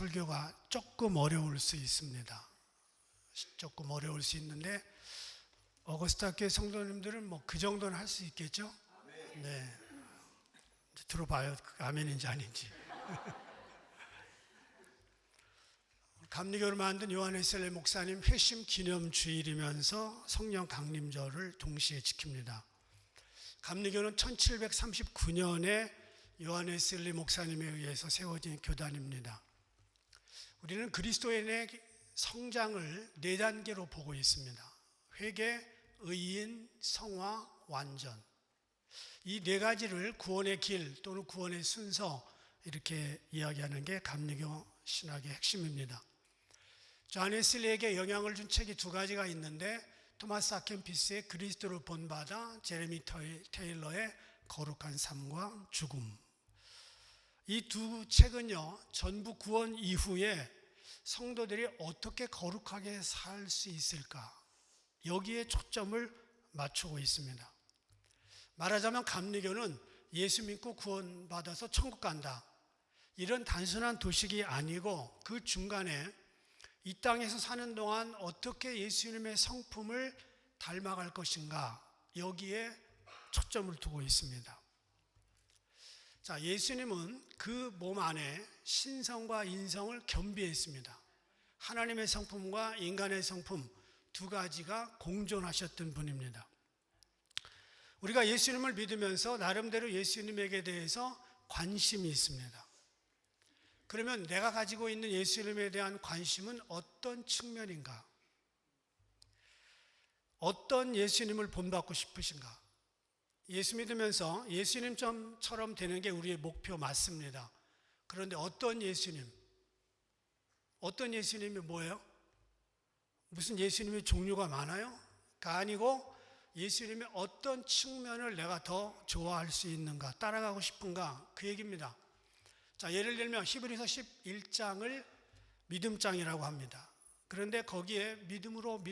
설교가 조금 어려울 수 있습니다. 조금 어려울 수 있는데 어거스타 교회 성도님들은 뭐 그 정도는 할 수 있겠죠? 네, 들어봐요. 아멘인지 아닌지. 감리교를 만든 요한 웨슬리 목사님 회심 기념 주일이면서 성령 강림절을 동시에 지킵니다. 감리교는 1739년에 요한 웨슬리 목사님에 의해서 세워진 교단입니다. 우리는 그리스도인의 성장을 4단계로 보고 있습니다. 회개, 의인, 성화, 완전. 이 4가지를 구원의 길 또는 구원의 순서 이렇게 이야기하는 게 감리교 신학의 핵심입니다. 요한 웨슬리에게 영향을 준 책이 2가지가 있는데 토마스 아켄피스의 그리스도를 본받아, 제레미 테일러의 거룩한 삶과 죽음. 이 2 책은요, 전부 구원 이후에 성도들이 어떻게 거룩하게 살 수 있을까, 여기에 초점을 맞추고 있습니다. 말하자면 감리교는 예수 믿고 구원받아서 천국 간다, 이런 단순한 도식이 아니고 그 중간에 이 땅에서 사는 동안 어떻게 예수님의 성품을 닮아갈 것인가, 여기에 초점을 두고 있습니다. 자, 예수님은 그 몸 안에 신성과 인성을 겸비했습니다. 하나님의 성품과 인간의 성품 2가지가 공존하셨던 분입니다. 우리가 예수님을 믿으면서 나름대로 예수님에게 대해서 관심이 있습니다. 그러면 내가 가지고 있는 예수님에 대한 관심은 어떤 측면인가? 어떤 예수님을 본받고 싶으신가? 예수 믿으면서 예수님처럼 되는 게 우리의 목표 맞습니다. 그런데 어떤 예수님? 어떤 예수님이 뭐예요? 무슨 예수님의 종류가 많아요? 가 아니고 예수님의 어떤 측면을 내가 더 좋아할 수 있는가, 따라가고 싶은가, 그 얘기입니다. 자, 예를 들면 히브리서 11장을 믿음장이라고 합니다. 그런데 거기에 믿음으로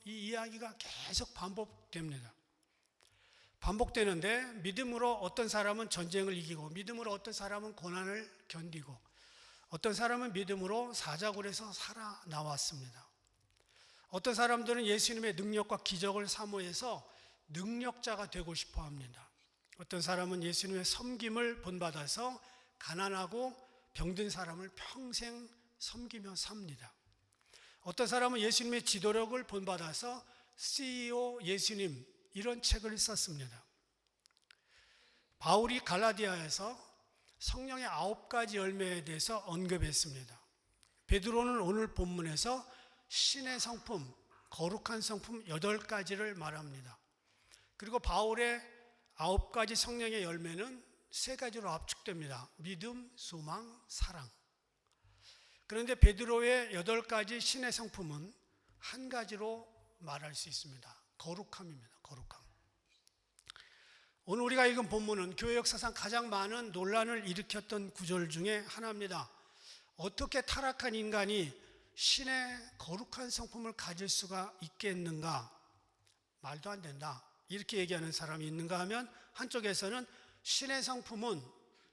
이 이야기가 계속 반복됩니다. 반복되는데 믿음으로 어떤 사람은 전쟁을 이기고, 믿음으로 어떤 사람은 고난을 견디고, 어떤 사람은 믿음으로 사자굴에서 살아나왔습니다. 어떤 사람들은 예수님의 능력과 기적을 사모해서 능력자가 되고 싶어 합니다. 어떤 사람은 예수님의 섬김을 본받아서 가난하고 병든 사람을 평생 섬기며 삽니다. 어떤 사람은 예수님의 지도력을 본받아서 CEO 예수님, 이런 책을 썼습니다. 바울이 갈라디아에서 성령의 9가지 열매에 대해서 언급했습니다. 베드로는 오늘 본문에서 신의 성품, 거룩한 성품 8가지를 말합니다. 그리고 바울의 9가지 성령의 열매는 3가지로 압축됩니다. 믿음, 소망, 사랑. 그런데 베드로의 8가지 신의 성품은 1가지로 말할 수 있습니다. 거룩함입니다. 거룩함. 오늘 우리가 읽은 본문은 교회 역사상 가장 많은 논란을 일으켰던 구절 중에 하나입니다. 어떻게 타락한 인간이 신의 거룩한 성품을 가질 수가 있겠는가? 말도 안 된다, 이렇게 얘기하는 사람이 있는가 하면, 한쪽에서는 신의 성품은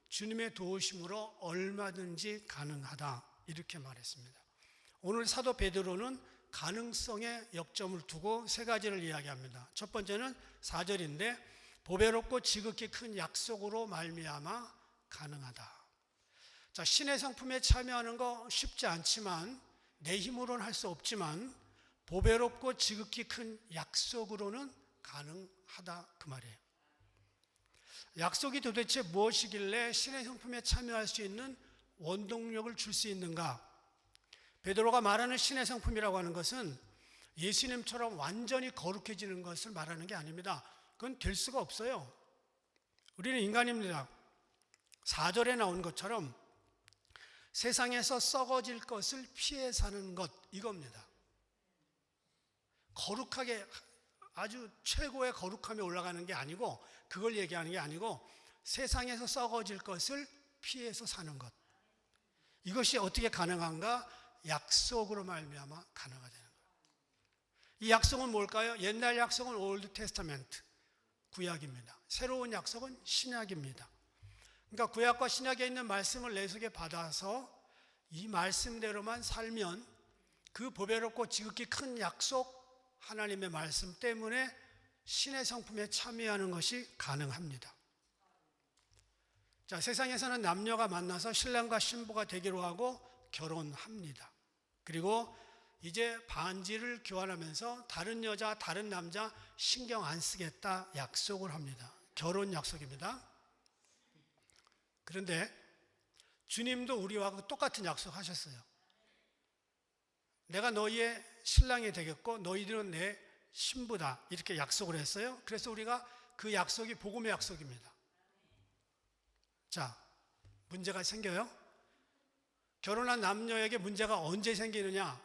주님의 도우심으로 얼마든지 가능하다, 이렇게 말했습니다. 오늘 사도 베드로는 가능성에 역점을 두고 3가지를 이야기합니다. 첫 번째는 4절인데 보배롭고 지극히 큰 약속으로 말미암아 가능하다. 자, 신의 성품에 참여하는 거 쉽지 않지만, 내 힘으로는 할 수 없지만 보배롭고 지극히 큰 약속으로는 가능하다, 그 말이에요. 약속이 도대체 무엇이길래 신의 성품에 참여할 수 있는 원동력을 줄 수 있는가? 베드로가 말하는 신의 성품이라고 하는 것은 예수님처럼 완전히 거룩해지는 것을 말하는 게 아닙니다. 그건 될 수가 없어요. 우리는 인간입니다. 4절에 나온 것처럼 세상에서 썩어질 것을 피해 사는 것, 이겁니다. 거룩하게, 아주 최고의 거룩함에 올라가는 게 아니고, 그걸 얘기하는 게 아니고, 세상에서 썩어질 것을 피해서 사는 것. 이것이 어떻게 가능한가? 약속으로 말미암아 가능하다는 거예요. 이 약속은 뭘까요? 옛날 약속은 올드 테스타멘트, 구약입니다. 새로운 약속은 신약입니다. 그러니까 구약과 신약에 있는 말씀을 내 속에 받아서 이 말씀대로만 살면 그 보배롭고 지극히 큰 약속, 하나님의 말씀 때문에 신의 성품에 참여하는 것이 가능합니다. 자, 세상에서는 남녀가 만나서 신랑과 신부가 되기로 하고 결혼합니다. 그리고 이제 반지를 교환하면서 다른 여자, 다른 남자 신경 안 쓰겠다 약속을 합니다. 결혼 약속입니다. 그런데 주님도 우리와 똑같은 약속 하셨어요. 내가 너희의 신랑이 되겠고 너희들은 내 신부다, 이렇게 약속을 했어요. 그래서 우리가 그 약속이 복음의 약속입니다. 자, 문제가 생겨요. 결혼한 남녀에게 문제가 언제 생기느냐?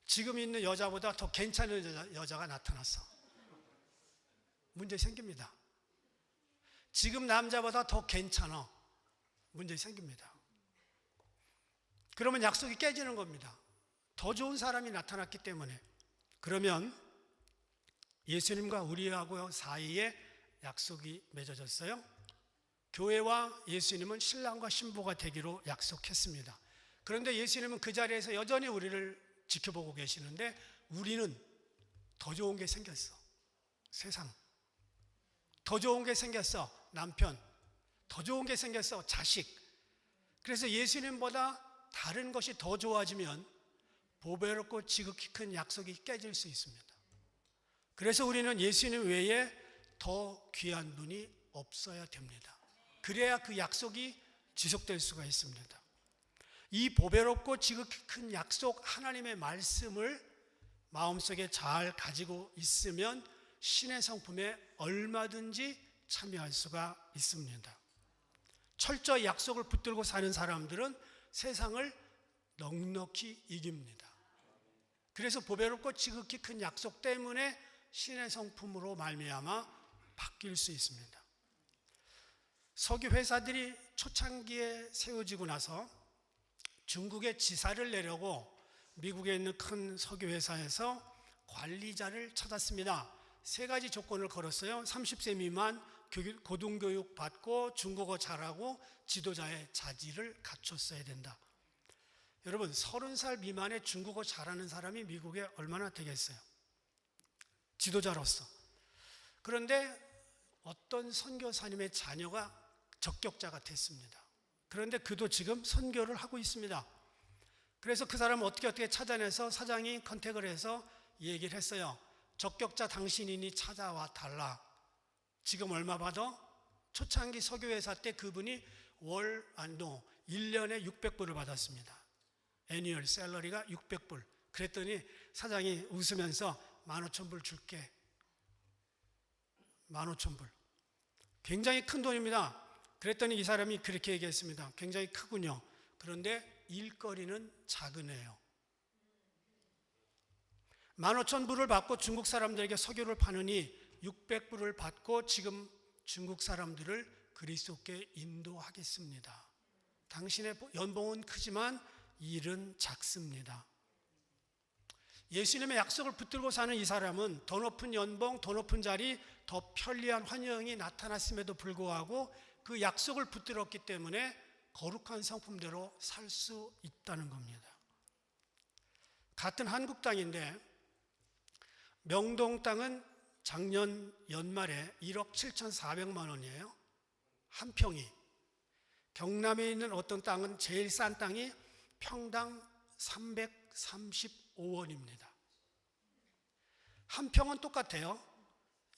지금 있는 여자보다 더 괜찮은 여자가 나타났어. 문제 생깁니다. 지금 남자보다 더 괜찮아. 문제 생깁니다. 그러면 약속이 깨지는 겁니다. 더 좋은 사람이 나타났기 때문에. 그러면 예수님과 우리하고 사이에 약속이 맺어졌어요. 교회와 예수님은 신랑과 신부가 되기로 약속했습니다. 그런데 예수님은 그 자리에서 여전히 우리를 지켜보고 계시는데 우리는 더 좋은 게 생겼어. 세상. 더 좋은 게 생겼어. 남편. 더 좋은 게 생겼어. 자식. 그래서 예수님보다 다른 것이 더 좋아지면 보배롭고 지극히 큰 약속이 깨질 수 있습니다. 그래서 우리는 예수님 외에 더 귀한 분이 없어야 됩니다. 그래야 그 약속이 지속될 수가 있습니다. 이 보배롭고 지극히 큰 약속, 하나님의 말씀을 마음속에 잘 가지고 있으면 신의 성품에 얼마든지 참여할 수가 있습니다. 철저히 약속을 붙들고 사는 사람들은 세상을 넉넉히 이깁니다. 그래서 보배롭고 지극히 큰 약속 때문에 신의 성품으로 말미암아 바뀔 수 있습니다. 석유 회사들이 초창기에 세워지고 나서 중국에 지사를 내려고 미국에 있는 큰 석유 회사에서 관리자를 찾았습니다. 세 가지 조건을 걸었어요. 30세 미만, 고등교육 받고 중국어 잘하고 지도자의 자질을 갖췄어야 된다. 여러분, 30살 미만의 중국어 잘하는 사람이 미국에 얼마나 되겠어요? 지도자로서. 그런데 어떤 선교사님의 자녀가 적격자가 됐습니다. 그런데 그도 지금 선교를 하고 있습니다. 그래서 그 사람을 어떻게 찾아내서 사장이 컨택을 해서 얘기를 했어요. 적격자 당신이니 찾아와 달라. 지금 얼마 받아? 초창기 석유회사 때 그분이 1년에 600불을 받았습니다. 애니얼 샐러리가 600불. 그랬더니 사장이 웃으면서 15,000불 줄게. 15,000불. 굉장히 큰 돈입니다. 그랬더니 이 사람이 그렇게 얘기했습니다. 굉장히 크군요. 그런데 일거리는 작으네요. 15,000불을 받고 중국 사람들에게 석유를 파느니 600불을 받고 지금 중국 사람들을 그리스도께 인도하겠습니다. 당신의 연봉은 크지만 일은 작습니다. 예수님의 약속을 붙들고 사는 이 사람은 더 높은 연봉, 더 높은 자리, 더 편리한 환영이 나타났음에도 불구하고 그 약속을 붙들었기 때문에 거룩한 성품대로 살 수 있다는 겁니다. 같은 한국 땅인데 명동 땅은 작년 연말에 1억 7,400만 원이에요. 한 평이. 경남에 있는 어떤 땅은 제일 싼 땅이 평당 335원입니다. 한 평은 똑같아요.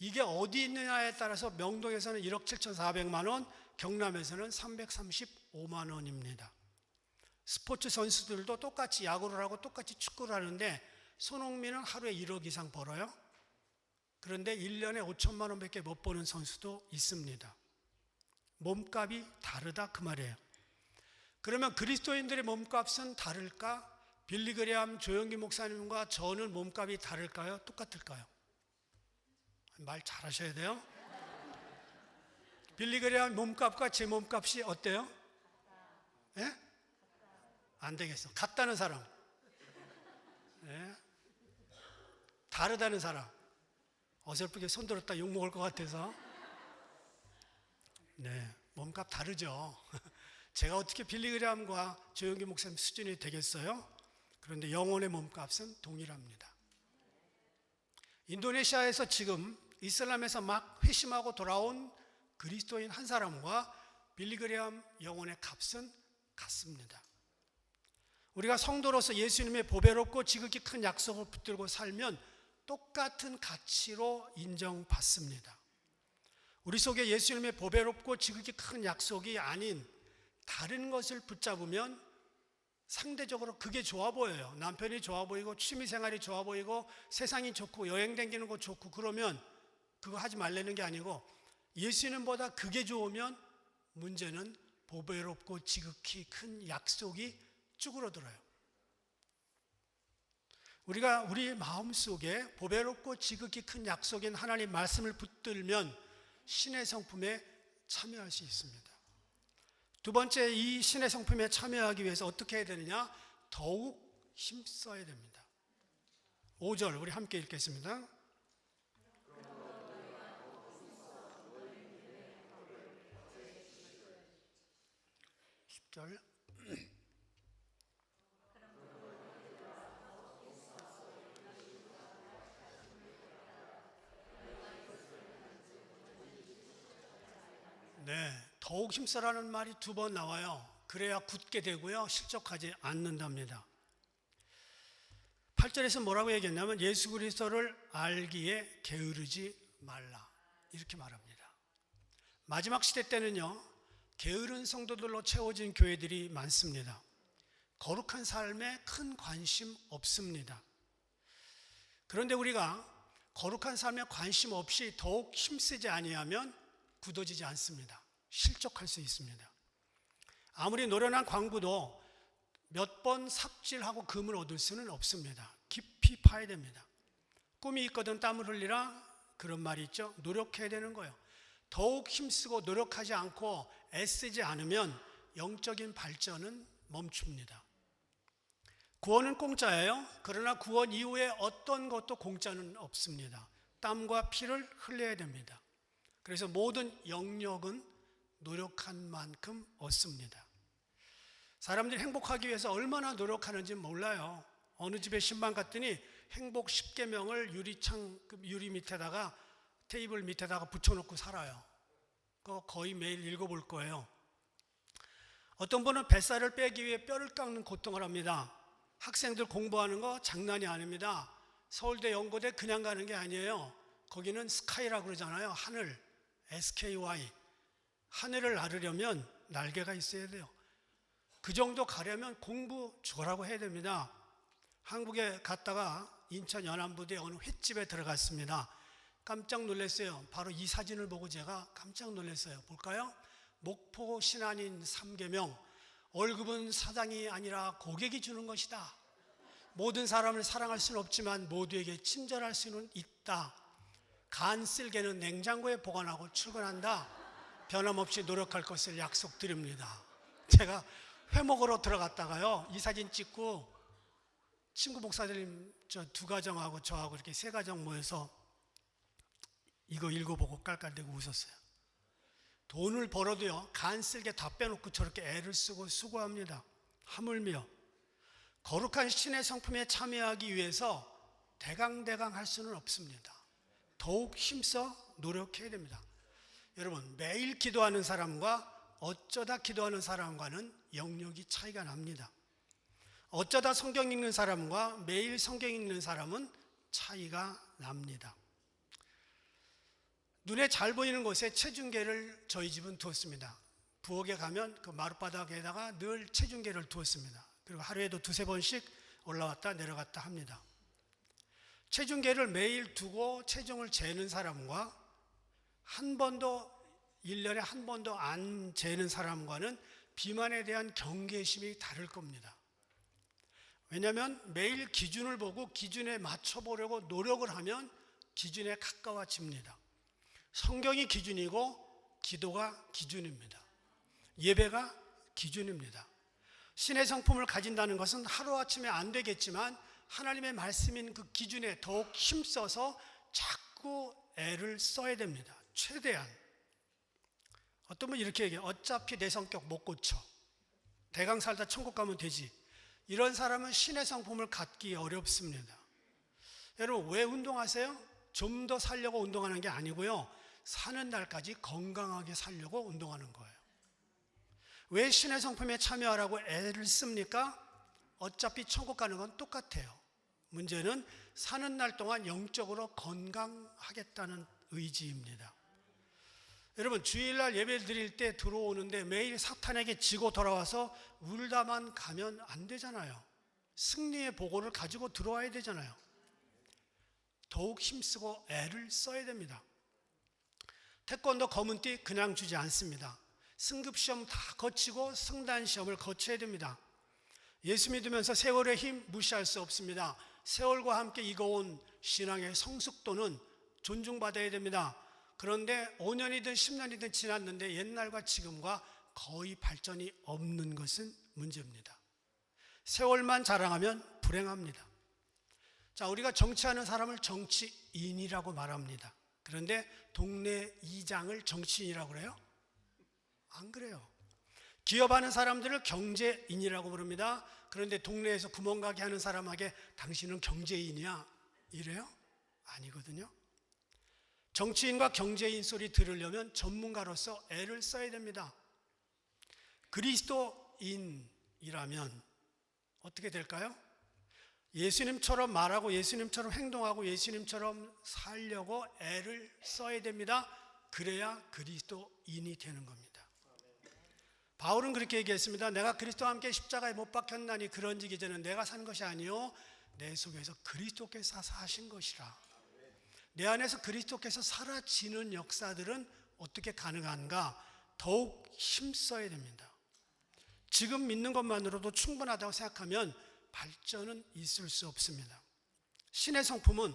이게 어디 있느냐에 따라서 명동에서는 1억 7,400만 원, 경남에서는 335만 원입니다. 스포츠 선수들도 똑같이 야구를 하고 똑같이 축구를 하는데 손흥민은 하루에 1억 이상 벌어요. 그런데 1년에 5천만 원밖에 못 버는 선수도 있습니다. 몸값이 다르다 그 말이에요. 그러면 그리스도인들의 몸값은 다를까? 빌리 그레함 조영기 목사님과 저는 몸값이 다를까요? 똑같을까요? 말 잘하셔야 돼요. 빌리 그레함 몸값과 제 몸값이 어때요? 예? 안 되겠어. 같다는 사람. 예? 다르다는 사람. 어설프게 손들었다 욕먹을 것 같아서. 네, 몸값 다르죠. 제가 어떻게 빌리그램과 조영기 목사님 수준이 되겠어요? 그런데 영혼의 몸값은 동일합니다. 인도네시아에서 지금 이슬람에서 막 회심하고 돌아온 그리스도인 한 사람과 빌리그램 영혼의 값은 같습니다. 우리가 성도로서 예수님의 보배롭고 지극히 큰 약속을 붙들고 살면 똑같은 가치로 인정받습니다. 우리 속에 예수님의 보배롭고 지극히 큰 약속이 아닌 다른 것을 붙잡으면 상대적으로 그게 좋아 보여요. 남편이 좋아 보이고 취미생활이 좋아 보이고 세상이 좋고 여행 다니는 거 좋고 그러면 그거 하지 말라는 게 아니고 예수님보다 그게 좋으면 문제는 보배롭고 지극히 큰 약속이 쭈그러들어요. 우리가 우리 마음속에 보배롭고 지극히 큰 약속인 하나님 말씀을 붙들면 신의 성품에 참여할 수 있습니다. 두 번째, 이 신의 성품에 참여하기 위해서 어떻게 해야 되느냐? 더욱 힘써야 됩니다. 5절 우리 함께 읽겠습니다. 10절 네, 더욱 힘써라는 말이 두 번 나와요. 그래야 굳게 되고요, 실족하지 않는답니다. 8절에서 뭐라고 얘기했냐면 예수 그리스도를 알기에 게으르지 말라 이렇게 말합니다. 마지막 시대 때는요, 게으른 성도들로 채워진 교회들이 많습니다. 거룩한 삶에 큰 관심 없습니다. 그런데 우리가 거룩한 삶에 관심 없이 더욱 힘쓰지 아니하면 굳어지지 않습니다. 실족할 수 있습니다. 아무리 노련한 광부도 몇 번 삽질하고 금을 얻을 수는 없습니다. 깊이 파야 됩니다. 꿈이 있거든 땀을 흘리라 그런 말이 있죠. 노력해야 되는 거예요. 더욱 힘쓰고 노력하지 않고 애쓰지 않으면 영적인 발전은 멈춥니다. 구원은 공짜예요. 그러나 구원 이후에 어떤 것도 공짜는 없습니다. 땀과 피를 흘려야 됩니다. 그래서 모든 영역은 노력한 만큼 얻습니다. 사람들이 행복하기 위해서 얼마나 노력하는지 몰라요. 어느 집에 신방 갔더니 행복 10계명을 유리 밑에다가 테이블 밑에다가 붙여놓고 살아요. 그거 거의 매일 읽어볼 거예요. 어떤 분은 뱃살을 빼기 위해 뼈를 깎는 고통을 합니다. 학생들 공부하는 거 장난이 아닙니다. 서울대 연고대 그냥 가는 게 아니에요. 거기는 스카이라고 그러잖아요. 하늘, SKY. 하늘을 나르려면 날개가 있어야 돼요. 그 정도 가려면 공부 죽어라고 해야 됩니다. 한국에 갔다가 인천 연안부두의 어느 횟집에 들어갔습니다. 깜짝 놀랐어요. 바로 이 사진을 보고 제가 깜짝 놀랐어요. 볼까요? 목포 신안인 3계명. 월급은 사장이 아니라 고객이 주는 것이다. 모든 사람을 사랑할 수는 없지만 모두에게 친절할 수는 있다. 간 쓸개는 냉장고에 보관하고 출근한다. 변함없이 노력할 것을 약속드립니다. 제가 회 먹으러 들어갔다가요, 이 사진 찍고 친구 목사님 저 두 가정하고 저하고 이렇게 세 가정 모여서 이거 읽어보고 깔깔대고 웃었어요. 돈을 벌어도요, 간 쓸개 다 빼놓고 저렇게 애를 쓰고 수고합니다. 하물며 거룩한 신의 성품에 참여하기 위해서 대강대강 할 수는 없습니다. 더욱 힘써 노력해야 됩니다. 여러분, 매일 기도하는 사람과 어쩌다 기도하는 사람과는 영역이 차이가 납니다. 어쩌다 성경 읽는 사람과 매일 성경 읽는 사람은 차이가 납니다. 눈에 잘 보이는 곳에 체중계를 저희 집은 두었습니다. 부엌에 가면 그 마룻바닥에다가 늘 체중계를 두었습니다. 그리고 하루에도 두세 번씩 올라왔다 내려갔다 합니다. 체중계를 매일 두고 체중을 재는 사람과 한 번도 1년에 한 번도 안 재는 사람과는 비만에 대한 경계심이 다를 겁니다. 왜냐하면 매일 기준을 보고 기준에 맞춰보려고 노력을 하면 기준에 가까워집니다. 성경이 기준이고 기도가 기준입니다. 예배가 기준입니다. 신의 성품을 가진다는 것은 하루아침에 안 되겠지만 하나님의 말씀인 그 기준에 더욱 힘써서 자꾸 애를 써야 됩니다. 최대한. 어떤 분이 이렇게 얘기해요. 어차피 내 성격 못 고쳐. 대강 살다 천국 가면 되지. 이런 사람은 신의 성품을 갖기 어렵습니다. 여러분, 왜 운동하세요? 좀 더 살려고 운동하는 게 아니고요, 사는 날까지 건강하게 살려고 운동하는 거예요. 왜 신의 성품에 참여하라고 애를 씁니까? 어차피 천국 가는 건 똑같아요. 문제는 사는 날 동안 영적으로 건강하겠다는 의지입니다. 여러분, 주일날 예배를 드릴 때 들어오는데 매일 사탄에게 지고 돌아와서 울다만 가면 안 되잖아요. 승리의 보고를 가지고 들어와야 되잖아요. 더욱 힘쓰고 애를 써야 됩니다. 태권도 검은띠 그냥 주지 않습니다. 승급시험 다 거치고 승단시험을 거쳐야 됩니다. 예수 믿으면서 세월의 힘 무시할 수 없습니다. 세월과 함께 익어온 신앙의 성숙도는 존중받아야 됩니다. 그런데 5년이든 10년이든 지났는데 옛날과 지금과 거의 발전이 없는 것은 문제입니다. 세월만 자랑하면 불행합니다. 자, 우리가 정치하는 사람을 정치인이라고 말합니다. 그런데 동네 이장을 정치인이라고 그래요? 안 그래요. 기업하는 사람들을 경제인이라고 부릅니다. 그런데 동네에서 구멍가게 하는 사람에게 당신은 경제인이야 이래요? 아니거든요. 정치인과 경제인 소리 들으려면 전문가로서 애를 써야 됩니다. 그리스도인이라면 어떻게 될까요? 예수님처럼 말하고 예수님처럼 행동하고 예수님처럼 살려고 애를 써야 됩니다. 그래야 그리스도인이 되는 겁니다. 바울은 그렇게 얘기했습니다. 내가 그리스도와 함께 십자가에 못 박혔나니 그런즉 이제는 내가 산 것이 아니요 내 속에서 그리스도께서 사신 것이라. 내 안에서 그리스도께서 사라지는 역사들은 어떻게 가능한가? 더욱 힘써야 됩니다. 지금 믿는 것만으로도 충분하다고 생각하면 발전은 있을 수 없습니다. 신의 성품은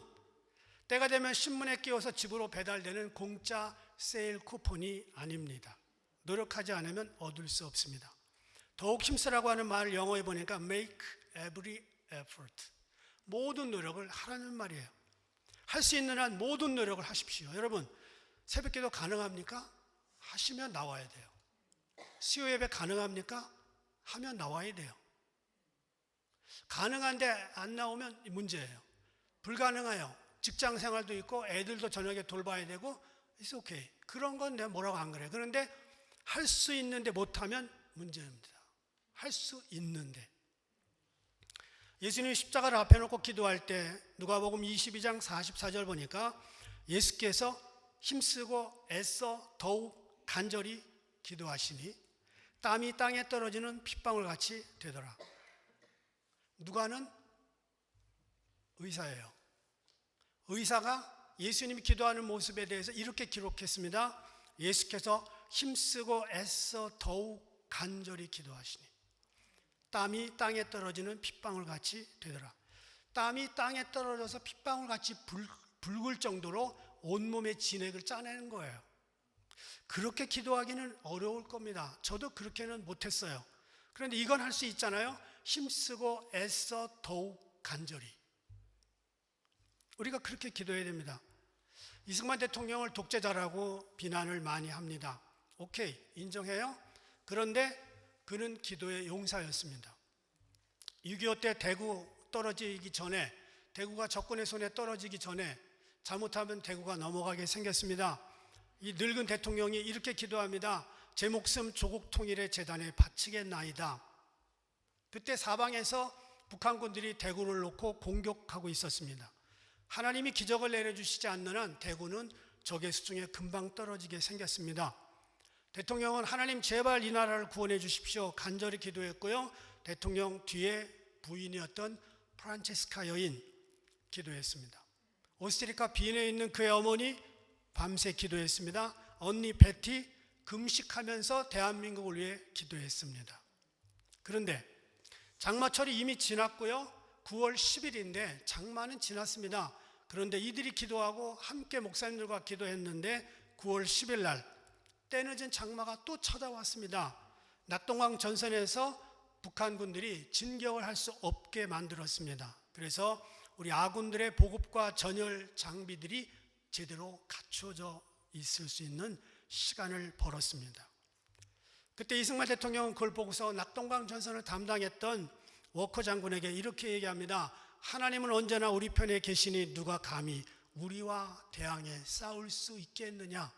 때가 되면 신문에 끼워서 집으로 배달되는 공짜 세일 쿠폰이 아닙니다. 노력하지 않으면 얻을 수 없습니다. 더욱 힘쓰라고 하는 말을 영어에 보니까 make every effort, 모든 노력을 하라는 말이에요. 할 수 있는 한 모든 노력을 하십시오. 여러분, 새벽기도 가능합니까? 하시면 나와야 돼요. 수요 예배 가능합니까? 하면 나와야 돼요. 가능한데 안 나오면 문제예요. 불가능해요. 직장 생활도 있고 애들도 저녁에 돌봐야 되고 it's okay. 그런 건 내가 뭐라고 안 그래. 그런데 할 수 있는데 못하면 문제입니다. 할 수 있는데. 예수님이 십자가를 앞에 놓고 기도할 때 누가복음 22장 44절 보니까 예수께서 힘쓰고 애써 더욱 간절히 기도하시니 땀이 땅에 떨어지는 핏방울 같이 되더라. 누가는 의사예요. 의사가 예수님이 기도하는 모습에 대해서 이렇게 기록했습니다. 예수께서 힘쓰고 애써 더욱 간절히 기도하시니 땀이 땅에 떨어지는 핏방울 같이 되더라. 땀이 땅에 떨어져서 핏방울 같이 붉을 정도로 온몸의 진액을 짜내는 거예요. 그렇게 기도하기는 어려울 겁니다. 저도 그렇게는 못했어요. 그런데 이건 할 수 있잖아요. 힘쓰고 애써 더욱 간절히. 우리가 그렇게 기도해야 됩니다. 이승만 대통령을 독재자라고 비난을 많이 합니다. 오케이, 인정해요. 그런데 그는 기도의 용사였습니다. 6.25 때 대구 떨어지기 전에, 대구가 적군의 손에 떨어지기 전에 잘못하면 대구가 넘어가게 생겼습니다. 이 늙은 대통령이 이렇게 기도합니다. 제 목숨 조국 통일의 재단에 바치겠나이다. 그때 사방에서 북한군들이 대구를 놓고 공격하고 있었습니다. 하나님이 기적을 내려주시지 않는 한 대구는 적의 수중에 금방 떨어지게 생겼습니다. 대통령은 하나님 제발 이 나라를 구원해 주십시오 간절히 기도했고요. 대통령 뒤에 부인이었던 프란체스카 여인 기도했습니다. 오스트리카 빈에 있는 그의 어머니 밤새 기도했습니다. 언니 베티 금식하면서 대한민국을 위해 기도했습니다. 그런데 장마철이 이미 지났고요. 9월 10일인데 장마는 지났습니다. 그런데 이들이 기도하고 함께 목사님들과 기도했는데 9월 10일 날 때늦은 장마가 또 찾아왔습니다. 낙동강 전선에서 북한군들이 진격을 할 수 없게 만들었습니다. 그래서 우리 아군들의 보급과 전열 장비들이 제대로 갖춰져 있을 수 있는 시간을 벌었습니다. 그때 이승만 대통령은 그걸 보고서 낙동강 전선을 담당했던 워커 장군에게 이렇게 얘기합니다. 하나님은 언제나 우리 편에 계시니 누가 감히 우리와 대항해 싸울 수 있겠느냐.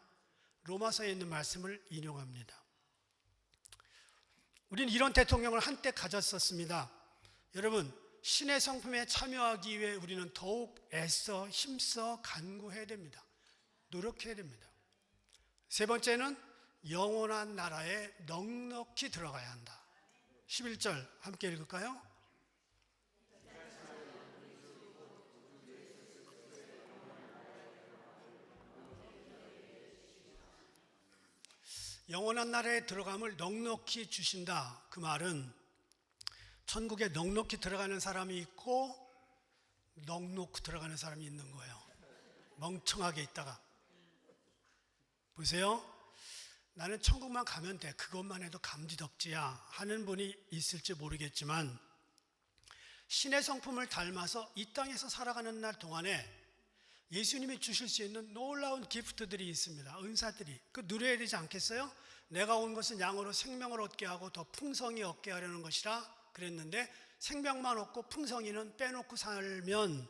로마서에 있는 말씀을 인용합니다. 우리는 이런 대통령을 한때 가졌었습니다. 여러분, 신의 성품에 참여하기 위해 우리는 더욱 애써 힘써 간구해야 됩니다. 노력해야 됩니다. 세 번째는 영원한 나라에 넉넉히 들어가야 한다. 11절 함께 읽을까요? 영원한 나라에 들어감을 넉넉히 주신다. 그 말은 천국에 넉넉히 들어가는 사람이 있고 넉넉히 들어가는 사람이 있는 거예요. 멍청하게 있다가. 보세요. 나는 천국만 가면 돼. 그것만 해도 감지덕지야 하는 분이 있을지 모르겠지만 신의 성품을 닮아서 이 땅에서 살아가는 날 동안에 예수님이 주실 수 있는 놀라운 기프트들이 있습니다. 은사들이. 그 누려야 되지 않겠어요? 내가 온 것은 양으로 생명을 얻게 하고 더 풍성히 얻게 하려는 것이라 그랬는데 생명만 얻고 풍성이는 빼놓고 살면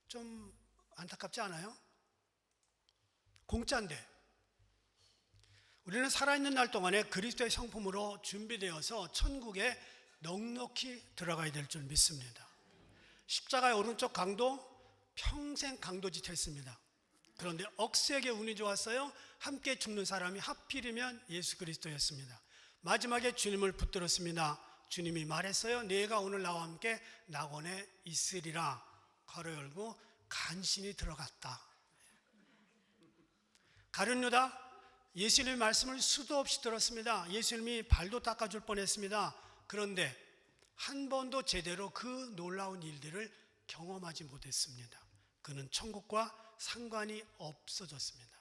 좀 안타깝지 않아요? 공짜인데. 우리는 살아있는 날 동안에 그리스도의 성품으로 준비되어서 천국에 넉넉히 들어가야 될 줄 믿습니다. 십자가의 오른쪽 강도 평생 강도짓 했습니다. 그런데 억세게 운이 좋았어요. 함께 죽는 사람이 하필이면 예수 그리스도였습니다. 마지막에 주님을 붙들었습니다. 주님이 말했어요. 내가 오늘 나와 함께 낙원에 있으리라. 괄호 열고 간신히 들어갔다. 가룟 유다 예수님의 말씀을 수도 없이 들었습니다. 예수님이 발도 닦아줄 뻔했습니다. 그런데 한 번도 제대로 그 놀라운 일들을 경험하지 못했습니다. 그는 천국과 상관이 없어졌습니다.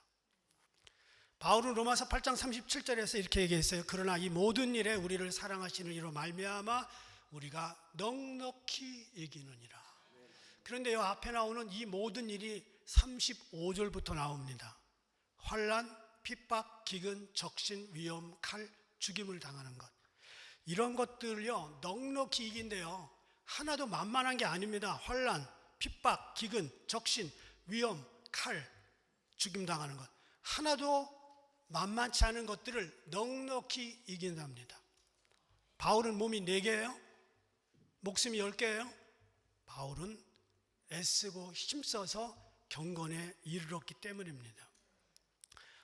바울은 로마서 8장 37절에서 이렇게 얘기했어요. 그러나 이 모든 일에 우리를 사랑하시는 이로 말미암아 우리가 넉넉히 이기느니라. 그런데 이 앞에 나오는 이 모든 일이 35절부터 나옵니다. 환난, 핍박, 기근, 적신, 위험, 칼, 죽임을 당하는 것. 이런 것들을요 넉넉히 이긴대요. 하나도 만만한 게 아닙니다. 환난, 핍박, 기근, 적신, 위험, 칼, 죽임 당하는 것. 하나도 만만치 않은 것들을 넉넉히 이긴답니다. 바울은 몸이 4개예요? 목숨이 10개예요? 바울은 애쓰고 힘써서 경건에 이르렀기 때문입니다.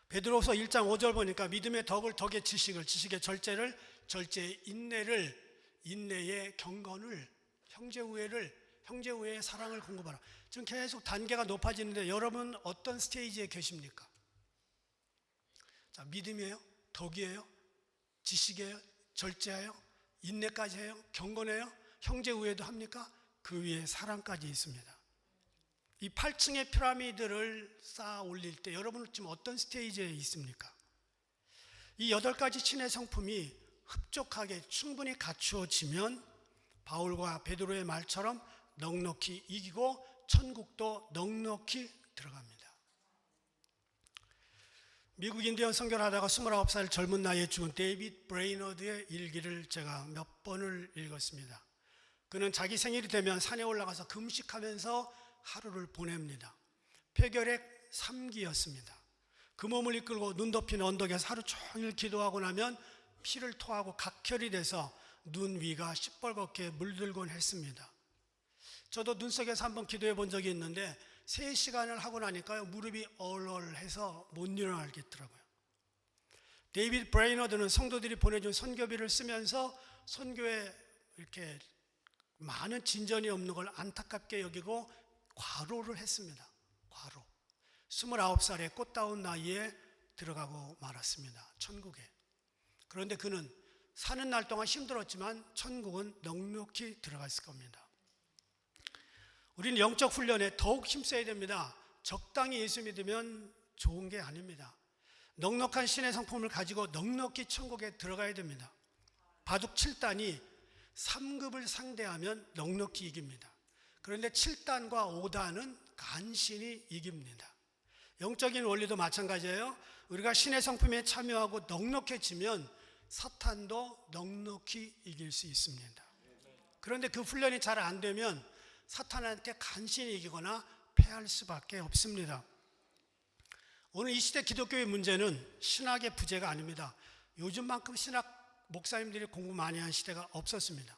베드로서 1장 5절 보니까 믿음의 덕을, 덕의 지식을, 지식의 절제를, 절제의 인내를, 인내의 경건을, 형제 우애의 사랑을 공급하라. 지금 계속 단계가 높아지는데 여러분 어떤 스테이지에 계십니까? 자, 믿음이에요? 덕이에요? 지식이에요? 절제예요? 인내까지 해요? 경건해요? 형제 우애도 합니까? 그 위에 사랑까지 있습니다. 이 8층의 피라미드를 쌓아 올릴 때 여러분은 지금 어떤 스테이지에 있습니까? 이 8가지 신의 성품이 흡족하게 충분히 갖추어지면 바울과 베드로의 말처럼 넉넉히 이기고 천국도 넉넉히 들어갑니다. 미국 인디언 선교를 하다가 29살 젊은 나이에 죽은 데이비드 브레이너드의 일기를 제가 몇 번을 읽었습니다. 그는 자기 생일이 되면 산에 올라가서 금식하면서 하루를 보냅니다. 폐결핵 3기였습니다. 그 몸을 이끌고 눈 덮인 언덕에서 하루 종일 기도하고 나면 피를 토하고 각혈이 돼서 눈 위가 시뻘겋게 물들곤 했습니다. 저도 눈 속에서 한번 기도해 본 적이 있는데 3시간을 하고 나니까요 무릎이 얼얼해서 못 일어나겠더라고요. 데이비드 브레이너드는 성도들이 보내준 선교비를 쓰면서 선교에 이렇게 많은 진전이 없는 걸 안타깝게 여기고 과로를 했습니다. 과로. 29살의 꽃다운 나이에 들어가고 말았습니다. 천국에. 그런데 그는 사는 날 동안 힘들었지만 천국은 넉넉히 들어갔을 겁니다. 우리는 영적 훈련에 더욱 힘써야 됩니다. 적당히 예수 믿으면 좋은 게 아닙니다. 넉넉한 신의 성품을 가지고 넉넉히 천국에 들어가야 됩니다. 바둑 7단이 3급을 상대하면 넉넉히 이깁니다. 그런데 7단과 5단은 간신히 이깁니다. 영적인 원리도 마찬가지예요. 우리가 신의 성품에 참여하고 넉넉해지면 사탄도 넉넉히 이길 수 있습니다. 그런데 그 훈련이 잘 안 되면 사탄한테 간신히 이기거나 패할 수밖에 없습니다. 오늘 이 시대 기독교의 문제는 신학의 부재가 아닙니다. 요즘만큼 신학 목사님들이 공부 많이 한 시대가 없었습니다.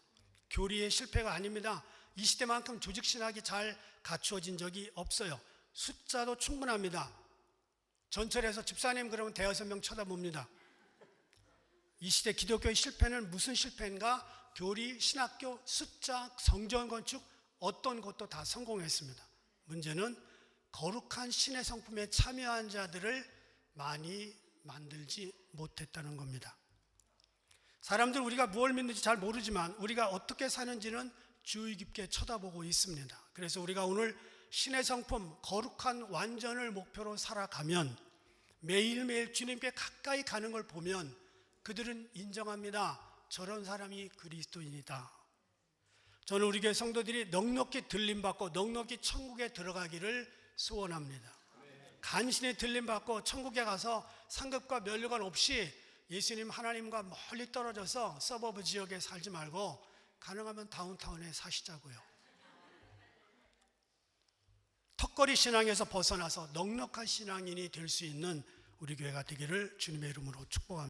교리의 실패가 아닙니다. 이 시대만큼 조직신학이 잘 갖추어진 적이 없어요. 숫자도 충분합니다. 전철에서 집사님 그러면 대여섯 명 쳐다봅니다. 이 시대 기독교의 실패는 무슨 실패인가? 교리, 신학교, 숫자, 성전 건축 어떤 것도 다 성공했습니다. 문제는 거룩한 신의 성품에 참여한 자들을 많이 만들지 못했다는 겁니다. 사람들 우리가 무엇을 믿는지 잘 모르지만 우리가 어떻게 사는지는 주의 깊게 쳐다보고 있습니다. 그래서 우리가 오늘 신의 성품, 거룩한 완전을 목표로 살아가면 매일매일 주님께 가까이 가는 걸 보면 그들은 인정합니다. 저런 사람이 그리스도인이다. 저는 우리 교회 성도들이 넉넉히 들림받고 넉넉히 천국에 들어가기를 소원합니다. 간신히 들림받고 천국에 가서 상급과 면류관 없이 예수님 하나님과 멀리 떨어져서 서버브 지역에 살지 말고 가능하면 다운타운에 사시자고요. 턱걸이 신앙에서 벗어나서 넉넉한 신앙인이 될 수 있는 우리 교회가 되기를 주님의 이름으로 축복합니다.